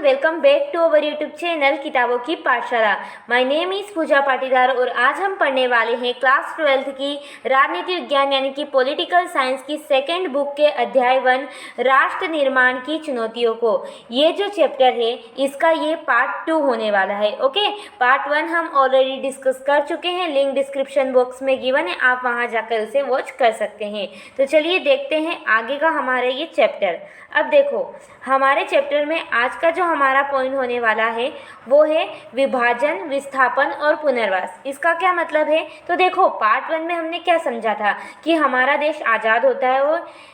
Welcome back to our YouTube channel किताबों की पाठशाला। My name is Pooja Patidar और आज हम पढ़ने वाले हैं क्लास 12th की राजनीति विज्ञान यानी कि पॉलिटिकल साइंस की सेकंड बुक के अध्याय 1 राष्ट्र निर्माण की चुनौतियों को। ये जो चैप्टर है इसका ये पार्ट 2 होने वाला है। ओके, पार्ट 1 हम ऑलरेडी डिस्कस कर चुके हैं, लिंक डिस्क्रिप्शन बॉक्स में गिवन है, आप वहाँ जाकर उसे वॉच कर सकते हैं। तो चलिए देखते हैं आगे का हमारा ये चैप्टर। अब देखो, हमारे चैप्टर में आज का जो हमारा पॉइंट होने वाला है वो है विभाजन, विस्थापन और पुनर्वास। इसका क्या मतलब है? तो देखो, पार्ट 1 में हमने क्या समझा था कि हमारा देश आज़ाद होता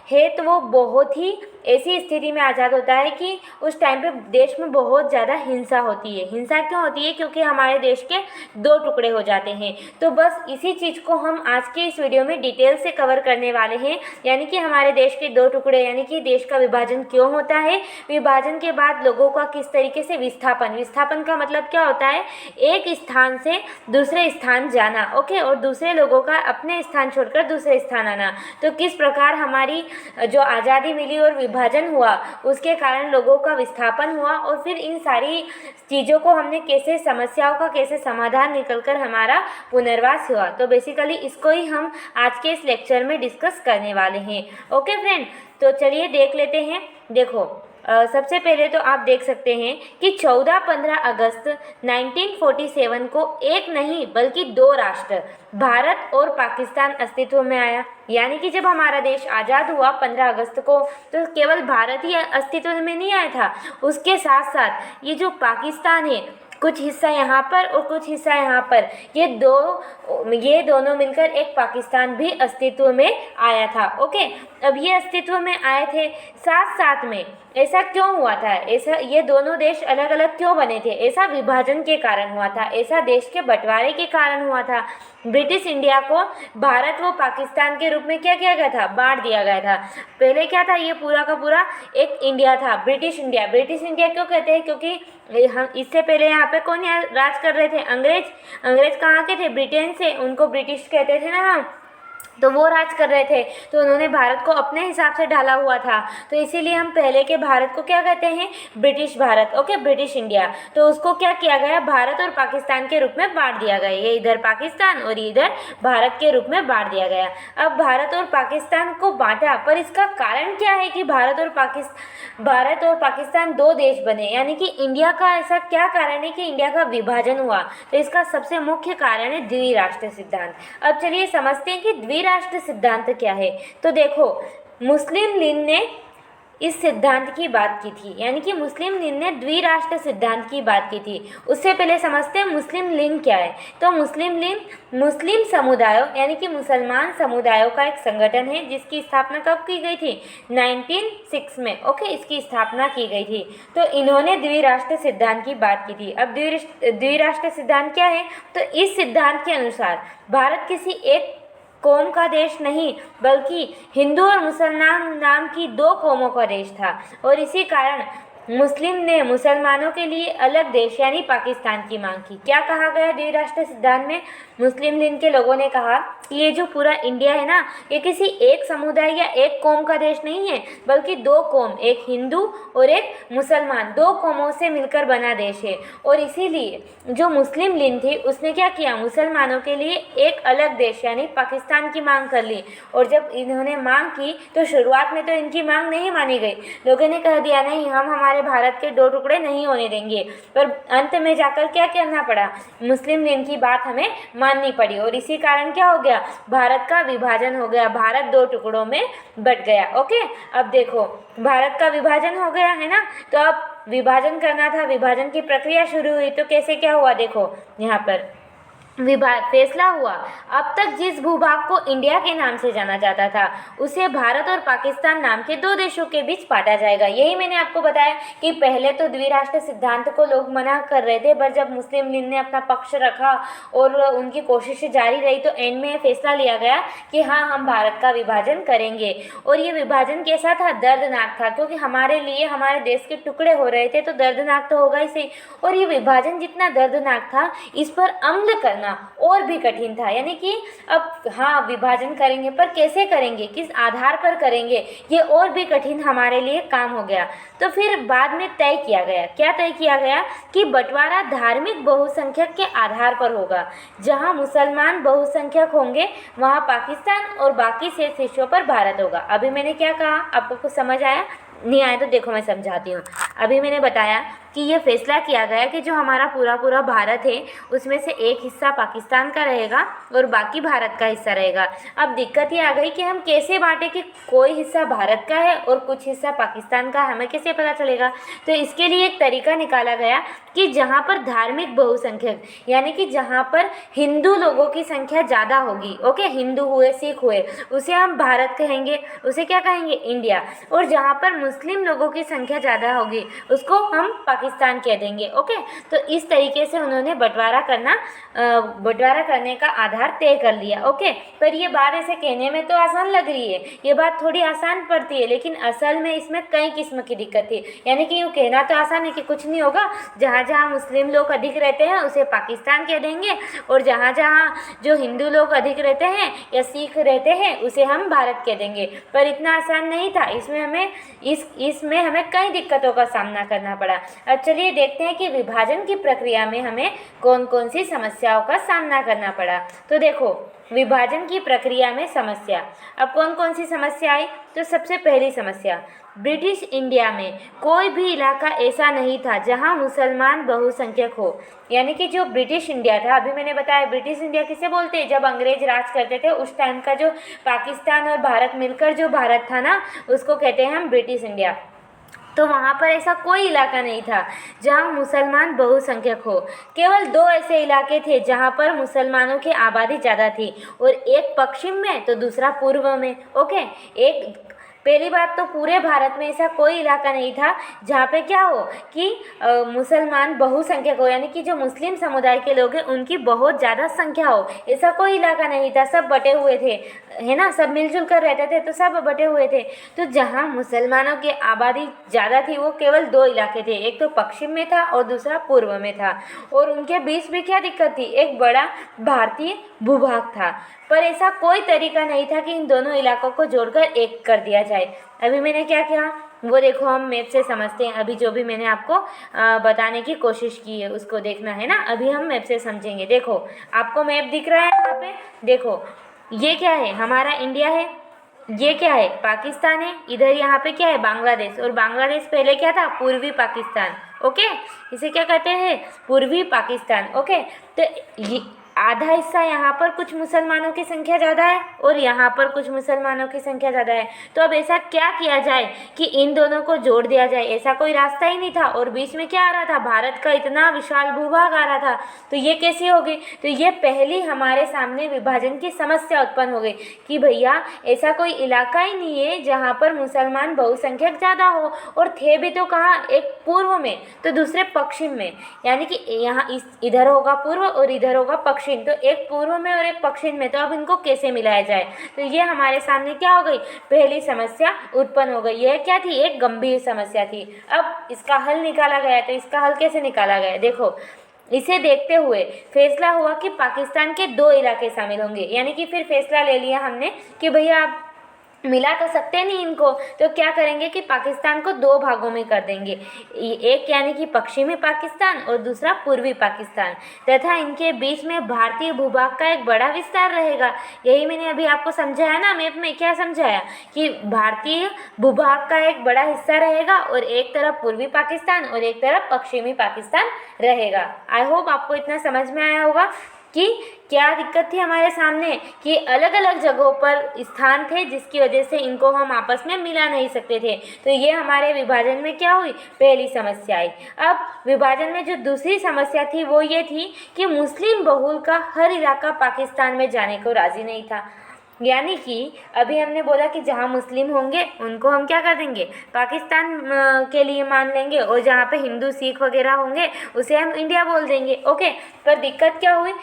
है तो वो बहुत ही ऐसी स्थिति में आज़ाद होता है कि उस टाइम पे देश में बहुत ज़्यादा हिंसा होती है। हिंसा क्यों होती है? क्योंकि हमारे देश के 2 टुकड़े हो जाते हैं। तो बस इसी चीज़ को हम आज के इस वीडियो में डिटेल से कवर करने वाले हैं, यानी कि हमारे देश के 2 टुकड़े, यानी कि देश का विभाजन क्यों होता है, विभाजन के बाद लोगों का किस तरीके से विस्थापन का मतलब क्या होता है? एक स्थान से दूसरे स्थान जाना, ओके, और दूसरे लोगों का अपने स्थान छोड़कर दूसरे स्थान आना। तो किस प्रकार हमारी जो आज़ादी मिली और विभाजन हुआ उसके कारण लोगों का विस्थापन हुआ, और फिर इन सारी चीज़ों को हमने कैसे, समस्याओं का कैसे समाधान निकलकर हमारा पुनर्वास हुआ। तो बेसिकली इसको ही हम आज के इस लेक्चर में डिस्कस करने वाले हैं। ओके फ्रेंड, तो चलिए देख लेते हैं। देखो, सबसे पहले तो आप देख सकते हैं कि 14-15 अगस्त 1947 को एक नहीं बल्कि 2 राष्ट्र, भारत और पाकिस्तान अस्तित्व में आया। यानी कि जब हमारा देश आज़ाद हुआ 15 अगस्त को, तो केवल भारत ही अस्तित्व में नहीं आया था, उसके साथ साथ ये जो पाकिस्तान है, कुछ हिस्सा यहाँ पर और कुछ हिस्सा यहाँ पर, ये दोनों मिलकर एक पाकिस्तान भी अस्तित्व में आया था। ओके, अब ये अस्तित्व में आए थे, साथ साथ में ऐसा क्यों हुआ था? ऐसा ये दोनों देश अलग अलग क्यों बने थे? ऐसा विभाजन के कारण हुआ था, ऐसा देश के बंटवारे के कारण हुआ था। ब्रिटिश इंडिया को भारत व पाकिस्तान के रूप में क्या किया गया था? बांट दिया गया था। पहले क्या था? ये पूरा का पूरा एक इंडिया था, ब्रिटिश इंडिया। ब्रिटिश इंडिया क्यों कहते हैं? क्योंकि हम इससे पहले यहाँ पे कौन राज कर रहे थे? अंग्रेज। अंग्रेज कहाँ के थे? ब्रिटेन से, उनको ब्रिटिश कहते थे ना हम, तो वो राज कर रहे थे, तो उन्होंने भारत को अपने हिसाब से ढाला हुआ था। तो इसीलिए हम पहले के भारत को क्या कहते हैं? British Bharat. Okay, British India. तो उसको क्या किया गया? भारत और पाकिस्तान के रूप में बांट दिया गया। ये इधर पाकिस्तान और इधर भारत के रूप में बांट दिया गया। अब भारत और पाकिस्तान को बांटा, पर इसका कारण क्या है कि भारत और पाकिस्तान 2 देश बने? यानी कि इंडिया का ऐसा क्या कारण है कि इंडिया का विभाजन हुआ? तो इसका सबसे मुख्य कारण है द्विराष्ट्र सिद्धांत। अब चलिए समझते हैं कि द्विराष्ट्र सिद्धांत क्या है। तो देखो, मुस्लिम लीग ने इस सिद्धांत की बात की थी, यानी कि मुस्लिम लीग ने द्विराष्ट्र सिद्धांत की बात की थी। उससे पहले समझते हैं मुस्लिम लीग क्या है। तो मुस्लिम लीग मुस्लिम समुदायों यानी कि मुसलमान समुदायों का एक संगठन है, जिसकी स्थापना कब की गई थी? 1906 में। ओके, इसकी स्थापना की गई थी। तो इन्होंने द्विराष्ट्र सिद्धांत की बात की थी। अब द्विराष्ट्र सिद्धांत क्या है? तो इस सिद्धांत के अनुसार भारत किसी एक कौम का देश नहीं, बल्कि हिंदू और मुसलमान नाम की 2 कौमों का देश था। और इसी कारण मुस्लिम ने मुसलमानों के लिए अलग देश यानी पाकिस्तान की मांग की। क्या कहा गया द्विराष्ट्र सिद्धांत में? मुस्लिम लीग के लोगों ने कहा कि ये जो पूरा इंडिया है ना, ये किसी एक समुदाय या एक कौम का देश नहीं है, बल्कि 2 कौम, एक हिंदू और एक मुसलमान, 2 कौमों से मिलकर बना देश है। और इसीलिए जो मुस्लिम लीग थी उसने क्या किया? मुसलमानों के लिए एक अलग देश यानी पाकिस्तान की मांग कर ली। और जब इन्होंने मांग की तो शुरुआत में तो इनकी मांग नहीं मानी गई। लोगों ने कह दिया नहीं, हम हमारे भारत के 2 टुकड़े नहीं होने देंगे। पर अंत में जाकर क्या करना पड़ा? मुस्लिम लीग की बात हमें माननी पड़ी, और इसी कारण क्या हो गया? भारत का विभाजन हो गया, भारत 2 टुकड़ों में बट गया। ओके, अब देखो, भारत का विभाजन हो गया है ना, तो अब विभाजन करना था, विभाजन की प्रक्रिया शुरू हुई। तो कैसे क्या हुआ? देखो, यहाँ पर फैसला हुआ, अब तक जिस भूभाग को इंडिया के नाम से जाना जाता था उसे भारत और पाकिस्तान नाम के 2 देशों के बीच बांटा जाएगा। यही मैंने आपको बताया कि पहले तो द्विराष्ट्र सिद्धांत को लोग मना कर रहे थे, पर जब मुस्लिम लीग ने अपना पक्ष रखा और उनकी कोशिशें जारी रही, तो एंड में फैसला लिया गया कि हाँ, हम भारत का विभाजन करेंगे। और ये विभाजन कैसा था? दर्दनाक था, क्योंकि हमारे लिए हमारे देश के टुकड़े हो रहे थे, तो दर्दनाक तो होगा ही सही। और ये विभाजन जितना दर्दनाक था, इस पर अमल करना करना और भी कठिन था। यानी कि अब हाँ विभाजन करेंगे पर कैसे करेंगे, किस आधार पर करेंगे, ये और भी कठिन हमारे लिए काम हो गया। तो फिर बाद में तय किया गया, क्या तय किया गया कि बंटवारा धार्मिक बहुसंख्यक के आधार पर होगा। जहाँ मुसलमान बहुसंख्यक होंगे वहाँ पाकिस्तान और बाकी शेष हिस्सों पर भारत होगा। अभी मैंने क्या कहा, आपको कुछ समझ आया? नहीं आया तो देखो मैं समझाती हूँ। अभी मैंने बताया कि ये फैसला किया गया कि जो हमारा पूरा भारत है उसमें से एक हिस्सा पाकिस्तान का रहेगा और बाकी भारत का हिस्सा रहेगा। अब दिक्कत ये आ गई कि हम कैसे बांटें कि कोई हिस्सा भारत का है और कुछ हिस्सा पाकिस्तान का, हमें कैसे पता चलेगा? तो इसके लिए एक तरीका निकाला गया कि जहाँ पर धार्मिक बहुसंख्यक यानी कि जहाँ पर हिंदू लोगों की संख्या ज़्यादा होगी, ओके, हिंदू हुए, सिख हुए, उसे हम भारत कहेंगे, उसे क्या कहेंगे? इंडिया। और जहाँ पर मुस्लिम लोगों की संख्या ज़्यादा होगी उसको हम पाकिस्तान कह देंगे, ओके। तो इस तरीके से उन्होंने बंटवारा करने का आधार तय कर लिया, ओके। पर ये बात ऐसे कहने में तो आसान लग रही है, ये बात थोड़ी आसान पड़ती है, लेकिन असल में इसमें कई किस्म की दिक्कत थी। यानी कि यूँ कहना तो आसान है कि कुछ नहीं होगा, जहाँ जहाँ मुस्लिम लोग अधिक रहते हैं उसे पाकिस्तान कह देंगे और जहाँ जहाँ जो हिंदू लोग अधिक रहते हैं या सिख रहते हैं उसे हम भारत कह देंगे। पर इतना आसान नहीं था, इसमें हमें कई दिक्कतों का सामना करना पड़ा। अब चलिए देखते हैं कि विभाजन की प्रक्रिया में हमें कौन कौन सी समस्याओं का सामना करना पड़ा। तो देखो, विभाजन की प्रक्रिया में समस्या, अब कौन कौन सी समस्या आई? तो सबसे पहली समस्या, ब्रिटिश इंडिया में कोई भी इलाका ऐसा नहीं था जहां मुसलमान बहुसंख्यक हो। यानी कि जो ब्रिटिश इंडिया था, अभी मैंने बताया ब्रिटिश इंडिया किसे बोलते हैं, जब अंग्रेज राज करते थे उस टाइम का जो पाकिस्तान और भारत मिलकर जो भारत था ना, उसको कहते हैं हम ब्रिटिश इंडिया। तो वहाँ पर ऐसा कोई इलाका नहीं था जहाँ मुसलमान बहुसंख्यक हो। केवल दो ऐसे इलाके थे जहाँ पर मुसलमानों की आबादी ज़्यादा थी, और एक पश्चिम में तो दूसरा पूर्व में, ओके। पहली बात तो पूरे भारत में ऐसा कोई इलाका नहीं था जहाँ पे क्या हो कि मुसलमान बहुसंख्यक हो, यानी कि जो मुस्लिम समुदाय के लोग हैं उनकी बहुत ज़्यादा संख्या हो, ऐसा कोई इलाका नहीं था। सब बटे हुए थे, है ना, सब मिलजुल कर रहते थे, तो सब बटे हुए थे। तो जहाँ मुसलमानों की आबादी ज़्यादा थी वो केवल दो इलाके थे, एक तो पश्चिम में था और दूसरा पूर्व में था। और उनके बीच में क्या दिक्कत थी? एक बड़ा भारतीय भूभाग था। पर ऐसा कोई तरीका नहीं था कि इन दोनों इलाकों को जोड़कर एक कर दिया जाए। अभी मैंने क्या किया वो देखो, हम मैप से समझते हैं। अभी जो भी मैंने आपको बताने की कोशिश की है उसको देखना है ना, अभी हम मैप से समझेंगे। देखो, आपको मैप दिख रहा है यहाँ पे, देखो ये क्या है? हमारा इंडिया है, ये क्या है? पाकिस्तान है, इधर यहाँ पे क्या है? बांग्लादेश। और बांग्लादेश पहले क्या था? पूर्वी पाकिस्तान, ओके। इसे क्या कहते हैं? पूर्वी पाकिस्तान, ओके। तो ये आधा हिस्सा यहाँ पर कुछ मुसलमानों की संख्या ज़्यादा है और यहाँ पर कुछ मुसलमानों की संख्या ज़्यादा है। तो अब ऐसा क्या किया जाए कि इन दोनों को जोड़ दिया जाए? ऐसा कोई रास्ता ही नहीं था। और बीच में क्या आ रहा था? भारत का इतना विशाल भूभाग आ रहा था। तो ये कैसे हो गई? तो ये पहली हमारे सामने विभाजन की समस्या उत्पन्न हो गई कि भैया ऐसा कोई इलाका ही नहीं है जहाँ पर मुसलमान बहुसंख्यक ज़्यादा हो, और थे भी तो कहाँ? एक पूर्व में तो दूसरे पश्चिम में। यानी कि यहाँ इधर होगा पूर्व और इधर होगा पश्चिम, तो एक पूर्व में और एक पश्चिम में। तो अब इनको कैसे मिलाया जाए? तो ये हमारे सामने क्या हो गई? पहली समस्या उत्पन्न हो गई। यह क्या थी? एक गंभीर समस्या थी। अब इसका हल निकाला गया। तो इसका हल कैसे निकाला गया? देखो, इसे देखते हुए फैसला हुआ कि पाकिस्तान के दो इलाके शामिल होंगे। यानी कि फिर फैसला ले लिया हमने कि भैया आप मिला तो सकते नहीं इनको, तो क्या करेंगे कि पाकिस्तान को दो भागों में कर देंगे, एक यानी कि पश्चिमी पाकिस्तान और दूसरा पूर्वी पाकिस्तान, तथा इनके बीच में भारतीय भूभाग का एक बड़ा विस्तार रहेगा। यही मैंने अभी आपको समझाया ना मैप में, क्या समझाया कि भारतीय भूभाग का एक बड़ा हिस्सा रहेगा और एक तरफ पूर्वी पाकिस्तान और एक तरफ पश्चिमी पाकिस्तान रहेगा। आई होप आपको इतना समझ में आया होगा कि क्या दिक्कत थी हमारे सामने, कि अलग अलग जगहों पर स्थान थे जिसकी वजह से इनको हम आपस में मिला नहीं सकते थे। तो ये हमारे विभाजन में क्या हुई? पहली समस्या आई। अब विभाजन में जो दूसरी समस्या थी वो ये थी कि मुस्लिम बहुल का हर इलाका पाकिस्तान में जाने को राज़ी नहीं था। यानी कि अभी हमने बोला कि जहाँ मुस्लिम होंगे उनको हम क्या कर देंगे? पाकिस्तान के लिए मान लेंगे, और जहाँ पे हिंदू सिख वगैरह होंगे उसे हम इंडिया बोल देंगे, ओके। पर दिक्कत क्या हुई?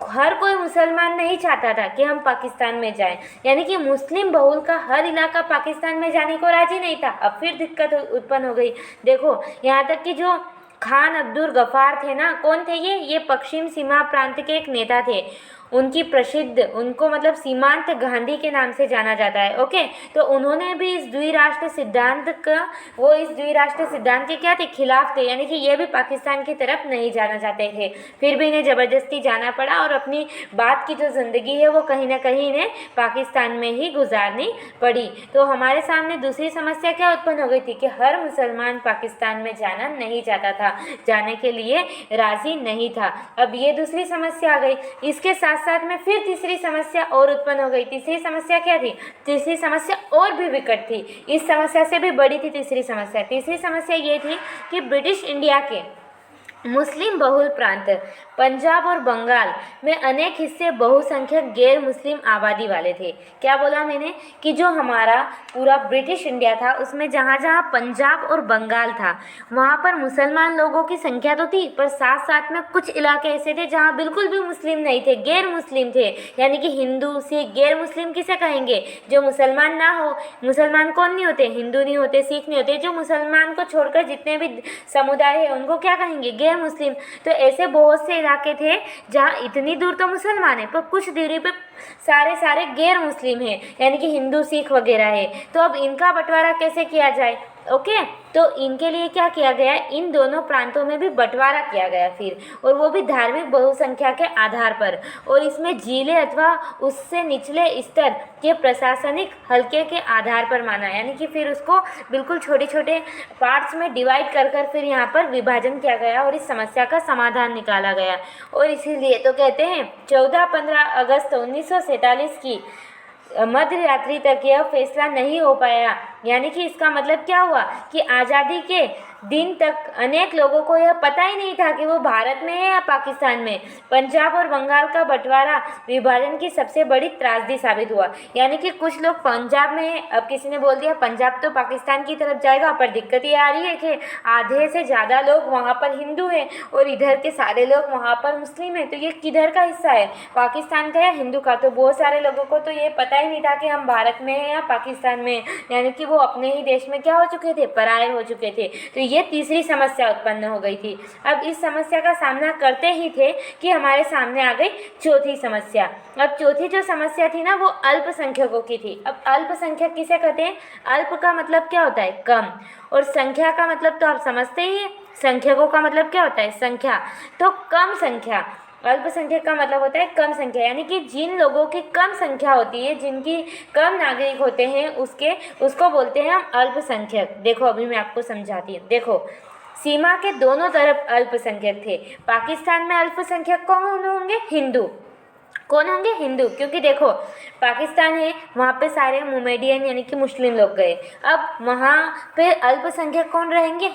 हर कोई मुसलमान नहीं चाहता था कि हम पाकिस्तान में जाएं। यानी कि मुस्लिम बहुल का हर इलाका पाकिस्तान में जाने को राजी नहीं था। अब फिर दिक्कत उत्पन्न हो गई। देखो, यहाँ तक कि जो खान अब्दुल गफ्फार थे ना, कौन थे ये पश्चिम सीमा प्रांत के एक नेता थे। उनकी प्रसिद्ध, उनको मतलब सीमांत गांधी के नाम से जाना जाता है। ओके, तो उन्होंने भी इस द्विराष्ट्र सिद्धांत का, वो इस द्विराष्ट्र सिद्धांत के क्या थे, खिलाफ थे, यानी कि ये भी पाकिस्तान की तरफ नहीं जाना चाहते थे। फिर भी इन्हें ज़बरदस्ती जाना पड़ा और अपनी बाद की जो ज़िंदगी है वो कहीं ना कहीं इन्हें पाकिस्तान में ही गुजारनी पड़ी। तो हमारे सामने दूसरी समस्या क्या उत्पन्न हो गई थी कि हर मुसलमान पाकिस्तान में जाना नहीं चाहता था, जाने के लिए राज़ी नहीं था। अब ये दूसरी समस्या आ गई। इसके साथ साथ में फिर तीसरी समस्या और उत्पन्न हो गई। तीसरी समस्या क्या थी? तीसरी समस्या और भी विकट थी, इस समस्या से भी बड़ी थी तीसरी समस्या। तीसरी समस्या ये थी कि ब्रिटिश इंडिया के मुस्लिम बहुल प्रांत पंजाब और बंगाल में अनेक हिस्से बहुसंख्यक गैर मुस्लिम आबादी वाले थे। क्या बोला मैंने कि जो हमारा पूरा ब्रिटिश इंडिया था उसमें जहाँ जहाँ पंजाब और बंगाल था वहाँ पर मुसलमान लोगों की संख्या तो थी, पर साथ साथ में कुछ इलाके ऐसे थे जहाँ बिल्कुल भी मुस्लिम नहीं थे, गैर मुस्लिम थे, यानी कि हिंदू सिख। गैर मुस्लिम किसे कहेंगे? जो मुसलमान ना हो। मुसलमान कौन नहीं होते? हिंदू नहीं होते, सिख नहीं होते। जो मुसलमान को छोड़कर जितने भी समुदाय है उनको क्या कहेंगे? गैर मुस्लिम। तो ऐसे बहुत से इलाके थे जहाँ इतनी दूर तो मुसलमान है पर कुछ दूरी पे सारे गैर मुस्लिम हैं, यानी कि हिंदू सिख वगैरह है। तो अब इनका बंटवारा कैसे किया जाए? ओके, तो इनके लिए क्या किया गया? इन दोनों प्रांतों में भी बंटवारा किया गया फिर, और वो भी धार्मिक बहुसंख्या के आधार पर। और इसमें जिले अथवा उससे निचले स्तर के प्रशासनिक हल्के के आधार पर माना, यानी कि फिर उसको बिल्कुल छोटे छोटे पार्ट्स में डिवाइड कर कर फिर यहाँ पर विभाजन किया गया और इस समस्या का समाधान निकाला गया। और इसीलिए तो कहते हैं 14-15 अगस्त 1947 की मध्य रात्रि तक यह फैसला नहीं हो पाया। यानी कि इसका मतलब क्या हुआ कि आज़ादी के दिन तक अनेक लोगों को यह पता ही नहीं था कि वो भारत में है या पाकिस्तान में। पंजाब और बंगाल का बंटवारा विभाजन की सबसे बड़ी त्रासदी साबित हुआ। यानी कि कुछ लोग पंजाब में है, अब किसी ने बोल दिया पंजाब तो पाकिस्तान की तरफ जाएगा, पर दिक्कत ये आ रही है कि आधे से ज़्यादा लोग वहाँ पर हिंदू हैं और इधर के सारे लोग वहाँ पर मुस्लिम हैं। तो ये किधर का हिस्सा है, पाकिस्तान का या हिंदू का? तो बहुत सारे लोगों को तो ये पता ही नहीं था कि हम भारत में हैं या पाकिस्तान में हैं, यानी कि वो अपने ही देश में क्या हो चुके थे, पराये हो चुके थे। तो ये तीसरी समस्या उत्पन्न हो गई थी। अब इस समस्या का सामना करते ही थे कि हमारे सामने आ गई चौथी समस्या। अब चौथी जो समस्या थी ना वो अल्पसंख्यकों की थी। अब अल्पसंख्यक किसे कहते हैं? अल्प का मतलब क्या होता है? कम, और संख्या का मतलब तो आप समझते ही हैं, संख्यकों का मतलब क्या होता है? संख्या। तो कम संख्या, अल्पसंख्यक का मतलब होता है कम संख्या, यानी कि जिन लोगों की कम संख्या होती है, जिनकी कम नागरिक होते हैं, उसको बोलते हैं हम अल्पसंख्यक। देखो अभी मैं आपको समझाती हूँ। देखो सीमा के दोनों तरफ अल्पसंख्यक थे। पाकिस्तान में अल्पसंख्यक कौन होंगे? हिंदू। कौन होंगे? हिंदू। क्योंकि देखो पाकिस्तान है, वहाँ पे सारे मोमेडियन यानी कि मुस्लिम लोग गए। अब वहाँ पे अल्पसंख्यक कौन रहेंगे?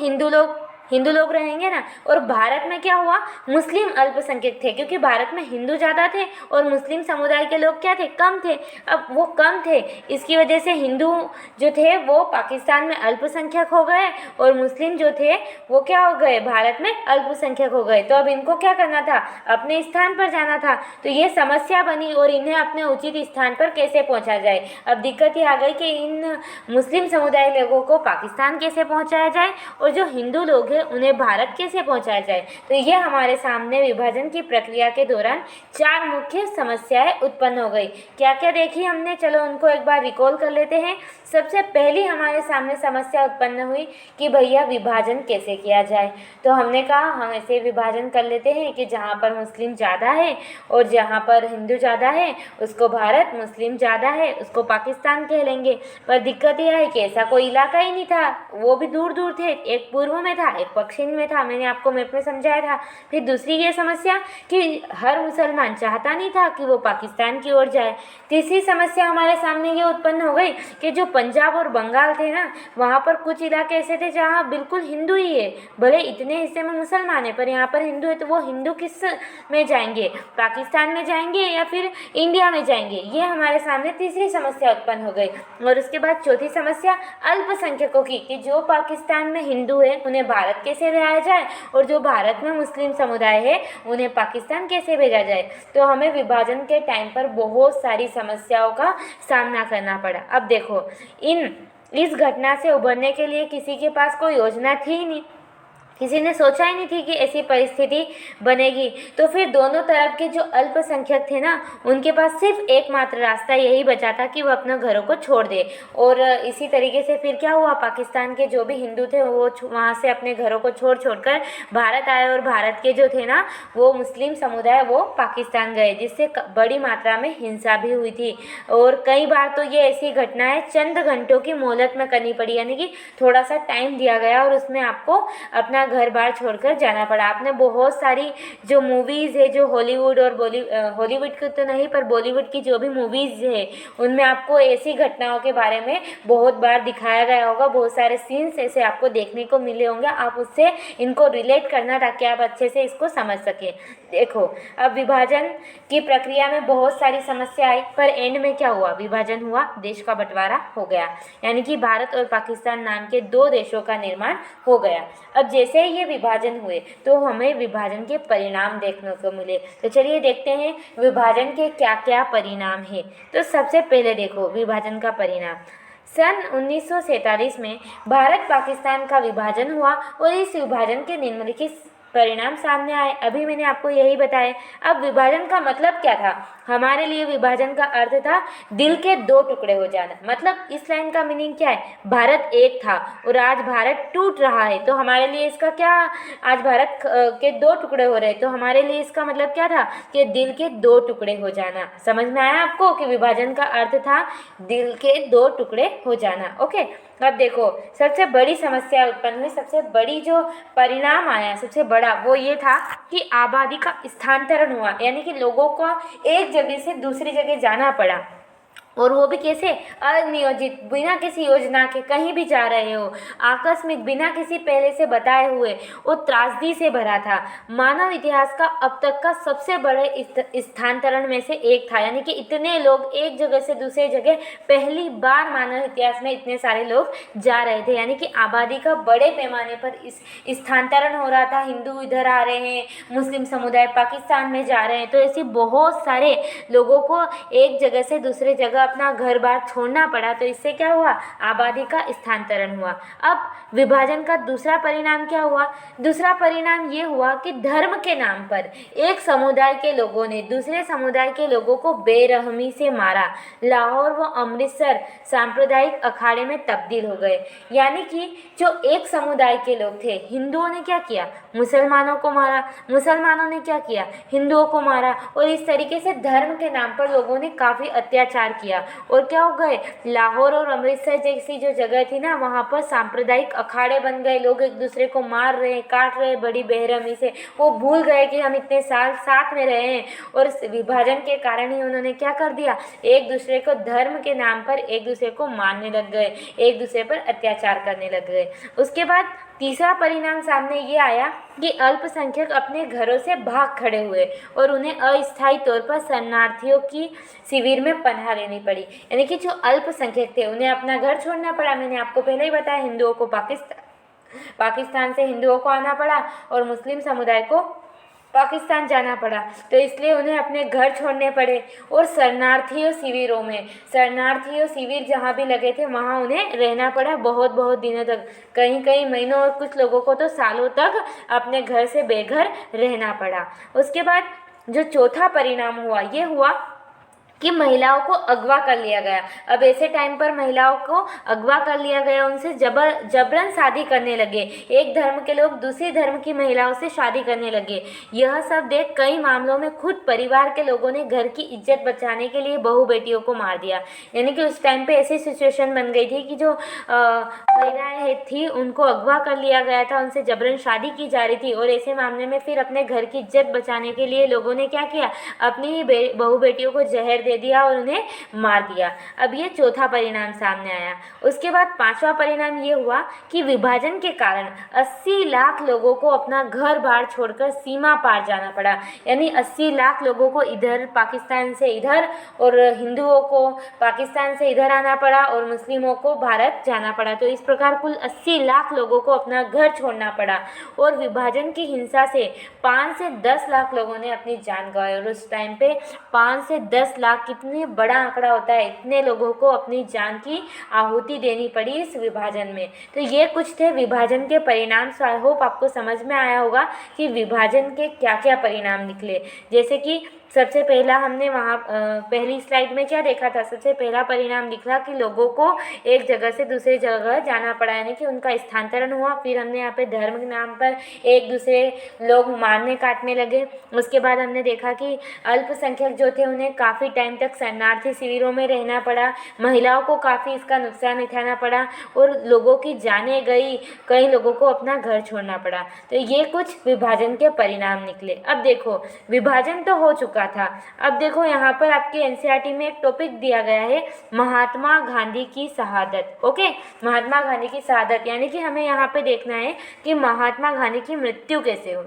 हिंदू लोग रहेंगे ना। और भारत में क्या हुआ? मुस्लिम अल्पसंख्यक थे, क्योंकि भारत में हिंदू ज़्यादा थे और मुस्लिम समुदाय के लोग क्या थे? कम थे। अब वो कम थे, इसकी वजह से हिंदू जो थे वो पाकिस्तान में अल्पसंख्यक हो गए और मुस्लिम जो थे वो क्या हो गए? भारत में अल्पसंख्यक हो गए। तो अब इनको क्या करना था? अपने स्थान पर जाना था। तो ये समस्या बनी और इन्हें अपने उचित स्थान पर कैसे पहुँचा जाए। अब दिक्कत ये आ गई कि इन मुस्लिम समुदाय लोगों को पाकिस्तान कैसे पहुँचाया जाए और जो हिंदू लोग उन्हें भारत कैसे पहुंचाया जाए। तो ये हमारे सामने विभाजन की प्रक्रिया के दौरान 4 मुख्य समस्याएं उत्पन्न हो गई। क्या क्या देखी हमने? चलो उनको एक बार रिकॉल कर लेते हैं। सबसे पहली हमारे सामने समस्या उत्पन्न हुई कि भैया विभाजन कैसे किया जाए। तो हमने कहा हम ऐसे विभाजन कर लेते हैं कि जहाँ पर मुस्लिम ज़्यादा है और जहाँ पर हिंदू ज़्यादा है उसको भारत, मुस्लिम ज़्यादा है उसको पाकिस्तान कह लेंगे। पर दिक्कत यह है कि ऐसा कोई इलाका ही नहीं था, वो भी दूर दूर थे, एक पूर्व में था एक पश्चिम में था, मैंने आपको मैप में समझाया था। फिर दूसरी ये समस्या कि हर मुसलमान चाहता नहीं था कि वो पाकिस्तान की ओर जाए। तीसरी समस्या हमारे सामने ये उत्पन्न हो गई कि जो पंजाब और बंगाल थे ना, वहाँ पर कुछ इलाके ऐसे थे जहाँ बिल्कुल हिंदू ही है, भले इतने हिस्से में मुसलमान है पर यहाँ पर हिंदू है। तो वो हिंदू किस में जाएंगे? पाकिस्तान में जाएंगे या फिर इंडिया में जाएंगे? ये हमारे सामने तीसरी समस्या उत्पन्न हो गई। और उसके बाद चौथी समस्या अल्पसंख्यकों की, कि जो पाकिस्तान में हिंदू है उन्हें भारत कैसे लाया जाए और जो भारत में मुस्लिम समुदाय है उन्हें पाकिस्तान कैसे भेजा जाए। तो हमें विभाजन के टाइम पर बहुत सारी समस्याओं का सामना करना पड़ा। अब देखो इस घटना से उभरने के लिए किसी के पास कोई योजना थी ही नहीं। किसी ने सोचा ही नहीं थी कि ऐसी परिस्थिति बनेगी। तो फिर दोनों तरफ के जो अल्पसंख्यक थे ना, उनके पास सिर्फ एकमात्र रास्ता यही बचा था कि वो अपने घरों को छोड़ दे। और इसी तरीके से फिर क्या हुआ, पाकिस्तान के जो भी हिंदू थे वो वहाँ से अपने घरों को छोड़ कर भारत आए, और भारत के जो थे ना वो मुस्लिम समुदाय वो पाकिस्तान गए, जिससे बड़ी मात्रा में हिंसा भी हुई थी। और कई बार तो ये ऐसी घटनाएं चंद घंटों की मोहलत में करनी पड़ी, यानी कि थोड़ा सा टाइम दिया गया और उसमें आपको अपना घर बार छोड़कर जाना पड़ा। आपने बहुत सारी जो मूवीज़ है, जो हॉलीवुड और हॉलीवुड की तो नहीं पर बॉलीवुड की जो भी मूवीज़ है, उनमें आपको ऐसी घटनाओं के बारे में बहुत बार दिखाया गया होगा। बहुत सारे सीन्स ऐसे आपको देखने को मिले होंगे, आप उससे इनको रिलेट करना ताकि आप अच्छे से इसको समझ सकें। देखो, अब विभाजन की प्रक्रिया में बहुत सारी समस्या आई, पर एंड में क्या हुआ, विभाजन हुआ, देश का बंटवारा हो गया, यानी कि भारत और पाकिस्तान नाम के दो देशों का निर्माण हो गया। अब जैसे ही ये विभाजन हुए तो हमें विभाजन के परिणाम देखने को मिले। तो चलिए देखते हैं विभाजन के क्या क्या परिणाम हैं। तो सबसे पहले देखो विभाजन का परिणाम। सन 1947 में भारत पाकिस्तान का विभाजन हुआ और इस विभाजन के निम्नलिखित परिणाम सामने आए। अभी मैंने आपको यही बताया। अब विभाजन का मतलब क्या था? हमारे लिए विभाजन का अर्थ था दिल के दो टुकड़े हो जाना। मतलब इस लाइन का मीनिंग क्या है? भारत एक था और आज भारत टूट रहा है, तो हमारे लिए इसका क्या, आज भारत के दो टुकड़े हो रहे, तो हमारे लिए इसका मतलब क्या था कि दिल के दो टुकड़े हो जाना। समझ में आया आपको कि विभाजन का अर्थ था दिल के दो टुकड़े हो जाना। ओके, अब देखो सबसे बड़ी समस्या उत्पन्न हुई, सबसे बड़ी जो परिणाम आया सबसे बड़ा, वो ये था कि आबादी का स्थानांतरण हुआ, यानी कि लोगों को एक जगह से दूसरी जगह जाना पड़ा, और वो भी कैसे? अनियोजित, बिना किसी योजना के कहीं भी जा रहे हो, आकस्मिक, बिना किसी पहले से बताए हुए। वो त्रासदी से भरा था। मानव इतिहास का अब तक का सबसे बड़े स्थानांतरण में से एक था, यानी कि इतने लोग एक जगह से दूसरी जगह पहली बार मानव इतिहास में इतने सारे लोग जा रहे थे, यानी कि आबादी का बड़े पैमाने पर इस स्थानांतरण हो रहा था। हिंदू इधर आ रहे हैं, मुस्लिम समुदाय पाकिस्तान में जा रहे हैं, तो ऐसे बहुत सारे लोगों को एक जगह से दूसरे जगह अपना घर बार छोड़ना पड़ा। तो इससे क्या हुआ? आबादी का स्थानांतरण हुआ। अब विभाजन का दूसरा परिणाम क्या हुआ? दूसरा परिणाम ये हुआ कि धर्म के नाम पर एक समुदाय के लोगों ने दूसरे समुदाय के लोगों को बेरहमी से मारा। लाहौर व अमृतसर सांप्रदायिक अखाड़े में तब्दील हो गए, यानी कि जो एक समुदाय के लोग थे, हिंदुओं ने क्या किया? मुसलमानों को मारा, मुसलमानों ने क्या किया? हिंदुओं को मारा, और इस तरीके से धर्म के नाम पर लोगों ने काफ़ी अत्याचार किया। और क्या हो गए? लाहौर और अमृतसर जैसी जो जगह थी ना, वहाँ पर सांप्रदायिक अखाड़े बन गए। लोग एक दूसरे को मार रहे हैं, काट रहे हैं बड़ी बेरहमी से। वो भूल गए कि हम इतने साल साथ में रहे हैं, और इस विभाजन के कारण ही उन्होंने क्या कर दिया? एक दूसरे को धर्म के नाम पर एक दूसरे को मारने लग गए, एक दूसरे पर अत्याचार करने लग गए। उसके बाद तीसरा परिणाम सामने ये आया कि अल्पसंख्यक अपने घरों से भाग खड़े हुए और उन्हें अस्थायी तौर पर शरणार्थियों की शिविर में पनाह लेनी पड़ी, यानी कि जो अल्पसंख्यक थे उन्हें अपना घर छोड़ना पड़ा। मैंने आपको पहले ही बताया, हिंदुओं को पाकिस्तान से हिंदुओं को आना पड़ा और मुस्लिम समुदाय को पाकिस्तान जाना पड़ा, तो इसलिए उन्हें अपने घर छोड़ने पड़े। और शरणार्थियों शिविरों में, शरणार्थियों शिविर जहाँ भी लगे थे वहाँ उन्हें रहना पड़ा बहुत बहुत दिनों तक, कहीं कहीं महीनों और कुछ लोगों को तो सालों तक अपने घर से बेघर रहना पड़ा। उसके बाद जो चौथा परिणाम हुआ ये हुआ कि महिलाओं को अगवा कर लिया गया। अब ऐसे टाइम पर महिलाओं को अगवा कर लिया गया, उनसे जबरन शादी करने लगे। एक धर्म के लोग दूसरी धर्म की महिलाओं से शादी करने लगे। यह सब देख कई मामलों में खुद परिवार के लोगों ने घर की इज्जत बचाने के लिए बहू बेटियों को मार दिया। यानी कि उस टाइम पे ऐसी सिचुएशन बन गई थी कि जो महिलाएं थी उनको अगवा कर लिया गया था, उनसे जबरन शादी की जा रही थी, और ऐसे मामले में फिर अपने घर की इज्जत बचाने के लिए लोगों ने क्या किया? अपनी ही बहू बेटियों को जहर दे दिया और उन्हें मार दिया। अब ये चौथा परिणाम सामने आया। उसके बाद पांचवा परिणाम ये हुआ कि विभाजन के कारण 80 लाख लोगों को अपना घर बार छोड़कर सीमा पार जाना पड़ा, यानी 80 लाख लोगों को इधर पाकिस्तान से इधर, और हिंदुओं को पाकिस्तान से इधर आना पड़ा, और मुस्लिमों को भारत जाना पड़ा। तो इस प्रकार कुल 80 लाख लोगों को अपना घर छोड़ना पड़ा, और विभाजन की हिंसा से 5 से 10 लाख लोगों ने अपनी जान गंवाई। और उस टाइम पे 5 से 10 लाख कितने बड़ा आंकड़ा होता है, इतने लोगों को अपनी जान की आहुति देनी पड़ी इस विभाजन में। तो ये कुछ थे विभाजन के परिणाम। सो आई होप आपको समझ में आया होगा कि विभाजन के क्या क्या परिणाम निकले। जैसे कि सबसे पहला हमने वहाँ पहली स्लाइड में क्या देखा था, सबसे पहला परिणाम निकला कि लोगों को एक जगह से दूसरी जगह जाना पड़ा, यानी कि उनका स्थानांतरण हुआ। फिर हमने यहाँ पे धर्म के नाम पर एक दूसरे लोग मारने काटने लगे। उसके बाद हमने देखा कि अल्पसंख्यक जो थे उन्हें काफ़ी टाइम तक शरणार्थी शिविरों में रहना पड़ा, महिलाओं को काफ़ी इसका नुकसान उठाना पड़ा और लोगों की जानें गई, कई लोगों को अपना घर छोड़ना पड़ा। तो ये कुछ विभाजन के परिणाम निकले। अब देखो, विभाजन तो हो चुका था। अब देखो यहाँ पर आपके एनसीईआरटी में एक टॉपिक दिया गया है, महात्मा गांधी की शहादत। ओके, महात्मा गांधी की शहादत यानी कि हमें यहाँ पे देखना है कि महात्मा गांधी की मृत्यु कैसे हुई।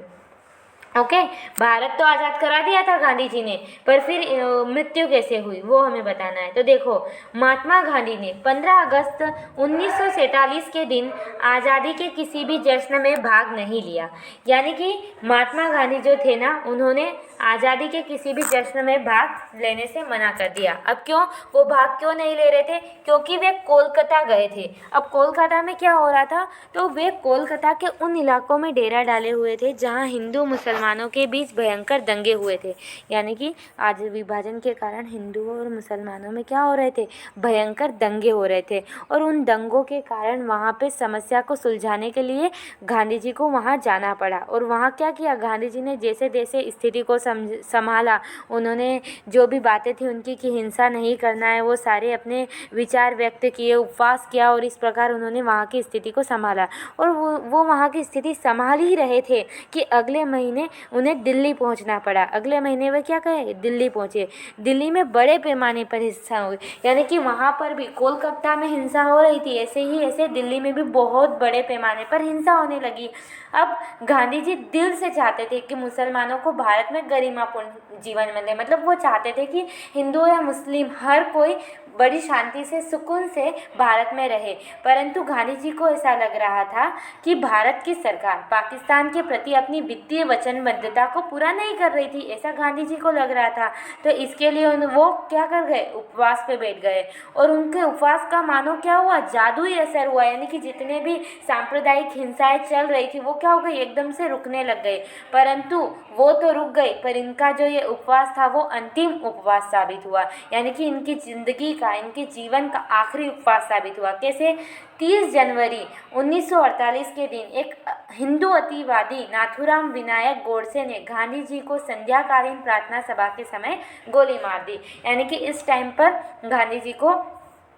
ओके, भारत तो आज़ाद करा दिया था गांधी जी ने, पर फिर मृत्यु कैसे हुई वो हमें बताना है। तो देखो, महात्मा गांधी ने 15 अगस्त 1947 के दिन आज़ादी के किसी भी जश्न में भाग नहीं लिया। यानी कि महात्मा गांधी जो थे ना, उन्होंने आज़ादी के किसी भी जश्न में भाग लेने से मना कर दिया। अब क्यों, वो भाग क्यों नहीं ले रहे थे? क्योंकि वे कोलकाता गए थे। अब कोलकाता में क्या हो रहा था, तो वे कोलकाता के उन इलाकों में डेरा डाले हुए थे जहाँ हिंदू मुसलमानों के बीच भयंकर दंगे हुए थे। यानी कि आज विभाजन के कारण हिंदुओं और मुसलमानों में क्या हो रहे थे, भयंकर दंगे हो रहे थे। और उन दंगों के कारण वहाँ पे समस्या को सुलझाने के लिए गांधी जी को वहाँ जाना पड़ा। और वहाँ क्या किया, गांधी जी ने जैसे जैसे स्थिति को संभाला, उन्होंने जो भी बातें थी उनकी कि हिंसा नहीं करना है, वो सारे अपने विचार व्यक्त किए, उपवास किया और इस प्रकार उन्होंने वहाँ की स्थिति को संभाला। और वो वहाँ की स्थिति संभाल ही रहे थे कि अगले महीने उन्हें दिल्ली पहुँचना पड़ा। अगले महीने वे क्या कहे, दिल्ली पहुँचे। दिल्ली में बड़े पैमाने पर हिंसा हुई, यानी कि वहाँ पर भी कोलकाता में हिंसा हो रही थी, ऐसे ही ऐसे दिल्ली में भी बहुत बड़े पैमाने पर हिंसा होने लगी। अब गांधी जी दिल से चाहते थे कि मुसलमानों को भारत में गरिमापूर्ण जीवन मिले, मतलब वो चाहते थे कि हिंदू या मुस्लिम हर कोई बड़ी शांति से, सुकून से भारत में रहे। परंतु गांधी जी को ऐसा लग रहा था कि भारत की सरकार पाकिस्तान के प्रति अपनी वित्तीय वचनबद्धता को पूरा नहीं कर रही थी, ऐसा गांधी जी को लग रहा था। तो इसके लिए वो क्या कर गए, उपवास पे बैठ गए। और उनके उपवास का मानो क्या हुआ, जादुई असर हुआ। यानी कि जितने भी सांप्रदायिक हिंसाएं चल रही थी वो क्या हो गई, एकदम से रुकने लग गए। परंतु वो तो रुक गई, पर इनका जो ये उपवास था वो अंतिम उपवास साबित हुआ। यानी कि इनकी जिंदगी का, इनके जीवन का आखिरी उपवास साबित हुआ। कैसे, 30 जनवरी 1948 के दिन एक हिंदू अतिवादी नाथूराम विनायक गोडसे ने गांधी जी को संध्याकालीन प्रार्थना सभा के समय गोली मार दी। यानी कि इस टाइम पर गांधी जी को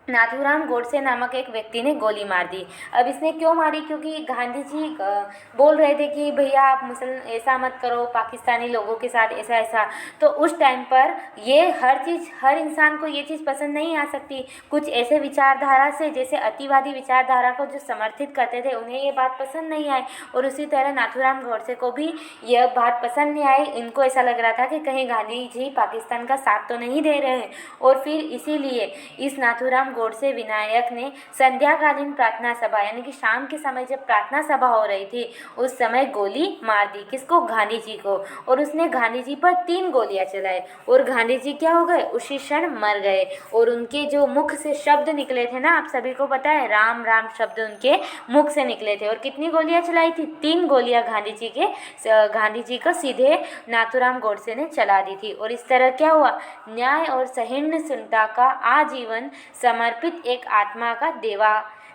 नाथूराम गोडसे नामक एक व्यक्ति ने गोली मार दी। अब इसने क्यों मारी, क्योंकि गांधी जी बोल रहे थे कि भैया आप मुसलमान ऐसा मत करो, पाकिस्तानी लोगों के साथ ऐसा ऐसा। तो उस टाइम पर ये हर इंसान को ये चीज़ पसंद नहीं आ सकती। कुछ ऐसे विचारधारा से, जैसे अतिवादी विचारधारा को जो समर्थित करते थे, उन्हें ये बात पसंद नहीं आई। और उसी तरह नाथूराम गोडसे को भी यह बात पसंद नहीं आई। इनको ऐसा लग रहा था कि कहीं गांधी जी पाकिस्तान का साथ तो नहीं दे रहे हैं। और फिर इसीलिए इस नाथूराम गोडसे विनायक ने संध्याकालीन प्रार्थना सभा, यानी कि शाम के समय जब प्रार्थना सभा हो रही थी, उस समय गोली मार दी। किसको, गांधी जी को। और उसने गांधी जी पर 3 गोलियां चलाए और गांधी जी क्या हो गए, उसी क्षण मर गए। और उनके जो मुख से शब्द निकले थे ना, आप सभी को पता है, राम राम शब्द उनके मुख से निकले थे। और कितनी गोलियां चलाई थी, 3 गोलियां गांधी जी को सीधे नाथूराम गोडसे ने चला दी थी। और इस तरह क्या हुआ, न्याय और सहिष्णुता का आजीवन समर्पित एक आत्मा का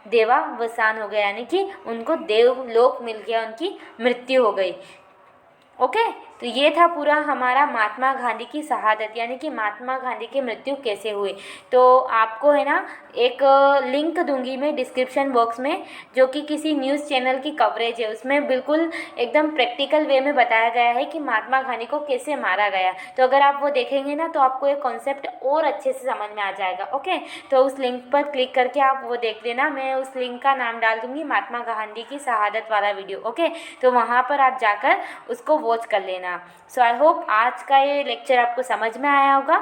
देवावसान हो गया। यानी कि उनको देवलोक मिल गया, उनकी मृत्यु हो गई। ओके, तो ये था पूरा हमारा महात्मा गांधी की शहादत, यानी कि महात्मा गांधी की मृत्यु कैसे हुई। तो आपको है ना एक लिंक दूंगी मैं डिस्क्रिप्शन बॉक्स में, जो कि किसी न्यूज़ चैनल की कवरेज है। उसमें बिल्कुल एकदम प्रैक्टिकल वे में बताया गया है कि महात्मा गांधी को कैसे मारा गया। तो अगर आप वो देखेंगे ना, तो आपको ये कॉन्सेप्ट और अच्छे से समझ में आ जाएगा। ओके, तो उस लिंक पर क्लिक करके आप वो देख लेना। मैं उस लिंक का नाम डाल दूँगी, महात्मा गांधी की शहादत वाला वीडियो। ओके, तो वहाँ पर आप जाकर उसको वॉच कर लेना। सो आई होप आज का ये लेक्चर आपको समझ में आया होगा।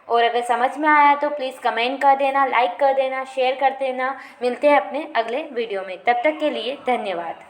और अगर समझ में आया तो प्लीज़ कमेंट कर देना, लाइक कर देना, शेयर कर देना। मिलते हैं अपने अगले वीडियो में, तब तक के लिए धन्यवाद।